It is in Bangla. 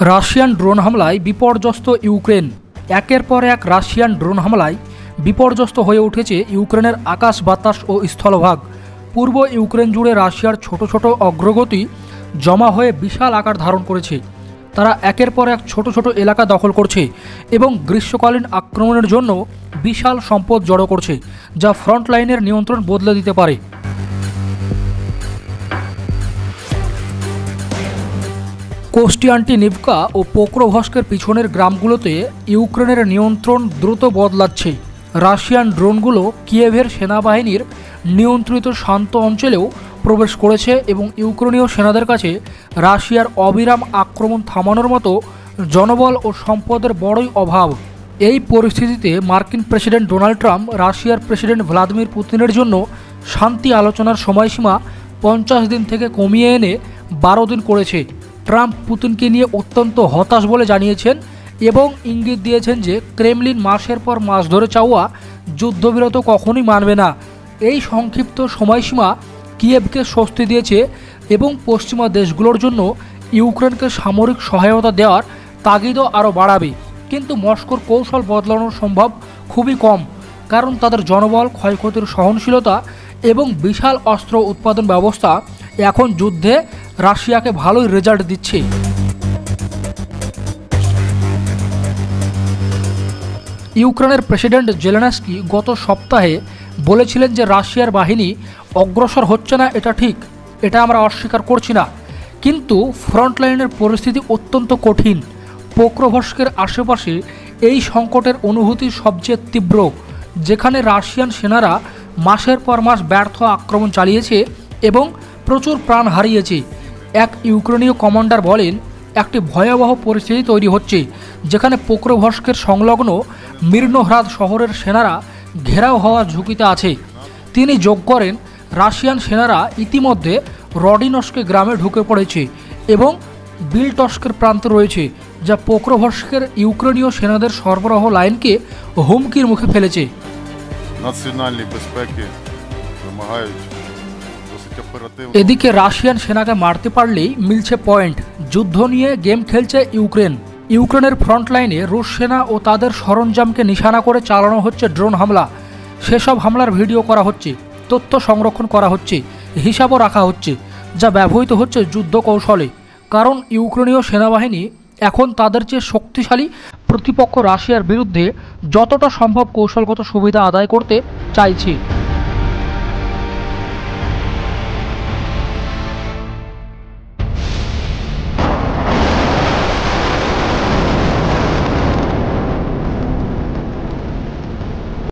রাশিয়ান ড্রোন হামলায় বিপর্যস্ত ইউক্রেন। একের পর এক রাশিয়ান ড্রোন হামলায় বিপর্যস্ত হয়ে উঠেছে ইউক্রেনের আকাশ, বাতাস ও স্থলভাগ। পূর্ব ইউক্রেন জুড়ে রাশিয়ার ছোট ছোট অগ্রগতি জমা হয়ে বিশাল আকার ধারণ করেছে। তারা একের পর এক ছোট ছোট এলাকা দখল করছে এবং গ্রীষ্মকালীন আক্রমণের জন্য বিশাল সম্পদ জড়ো করছে, যা ফ্রন্ট লাইনের নিয়ন্ত্রণ বদলে দিতে পারে। কোস্টিয়ান্টিনিভকা ও পোক্রোভস্কের পিছনের গ্রামগুলোতে ইউক্রেনের নিয়ন্ত্রণ দ্রুত বদলাচ্ছে। রাশিয়ান ড্রোনগুলো কিয়েভের সেনাবাহিনীর নিয়ন্ত্রিত শান্ত অঞ্চলেও প্রবেশ করেছে এবং ইউক্রেনীয় সেনাদের কাছে রাশিয়ার অবিরাম আক্রমণ থামানোর মতো জনবল ও সম্পদের বড়ই অভাব। এই পরিস্থিতিতে মার্কিন প্রেসিডেন্ট ডোনাল্ড ট্রাম্প রাশিয়ার প্রেসিডেন্ট ভ্লাদিমির পুতিনের জন্য শান্তি আলোচনার সময়সীমা 50 দিন থেকে কমিয়ে এনে 12 দিন করেছে। ট্রাম্প পুতিনকে নিয়ে অত্যন্ত হতাশ বলে জানিয়েছেন এবং ইঙ্গিত দিয়েছেন যে ক্রেমলিন মাসের পর মাস ধরে চাওয়া যুদ্ধবিরতি কখনোই মানবে না। এই সংক্ষিপ্ত সময়সীমা কিয়েভকে স্বস্তি দিয়েছে এবং পশ্চিমা দেশগুলোর জন্য ইউক্রেনকে সামরিক সহায়তা দেওয়ার তাগিদও আরও বাড়াবে। কিন্তু মস্কোর কৌশল বদলানো সম্ভব খুবই কম, কারণ তাদের জনবল, ক্ষয়ক্ষতির সহনশীলতা এবং বিশাল অস্ত্র উৎপাদন ব্যবস্থা এখন যুদ্ধে রাশিয়াকে ভালোই রেজাল্ট দিচ্ছে। ইউক্রেনের প্রেসিডেন্ট জেলেনস্কি গত সপ্তাহে বলেছিলেন যে রাশিয়ার বাহিনী অগ্রসর হচ্ছে না, এটা ঠিক, এটা আমরা অস্বীকার করছি না, কিন্তু ফ্রন্টলাইনের পরিস্থিতি অত্যন্ত কঠিন। পোক্রোভস্কের আশেপাশে এই সংকটের অনুভূতি সবচেয়ে তীব্র, যেখানে রাশিয়ান সেনারা মাসের পর মাস ব্যর্থ আক্রমণ চালিয়েছে এবং প্রচুর প্রাণ হারিয়েছে। এক ইউক্রেনীয় কমান্ডার বলেন, একটি ভয়াবহ পরিস্থিতি তৈরি হচ্ছে যেখানে পোক্রোভস্কের সংলগ্ন মির্নোহ্রাদ শহরের সেনারা ঘেরাও হওয়ার ঝুঁকিতে আছে। তিনি যোগ করেন, রাশিয়ান সেনারা ইতিমধ্যে রডিনস্কে গ্রামে ঢুকে পড়েছে এবং বিলটস্কের প্রান্তে রয়েছে, যা পোক্রোভস্কের ইউক্রেনীয় সেনাদের সরবরাহ লাইনকে হুমকির মুখে ফেলেছে। এদিকে রাশিয়ান সেনাকে মারতে পারলেই মিলছে পয়েন্ট। যুদ্ধ নিয়ে গেম খেলছে ইউক্রেন। ইউক্রেনের ফ্রন্টলাইনে রুশ সেনা ও তাদের সরঞ্জামকে নিশানা করে চালানো হচ্ছে ড্রোন হামলা। সেসব হামলার ভিডিও করা হচ্ছে, তথ্য সংরক্ষণ করা হচ্ছে, হিসাবও রাখা হচ্ছে, যা ব্যবহৃত হচ্ছে যুদ্ধ কৌশলে। কারণ ইউক্রেনীয় সেনাবাহিনী এখন তাদের চেয়ে শক্তিশালী প্রতিপক্ষ রাশিয়ার বিরুদ্ধে যতটা সম্ভব কৌশলগত সুবিধা আদায় করতে চাইছে।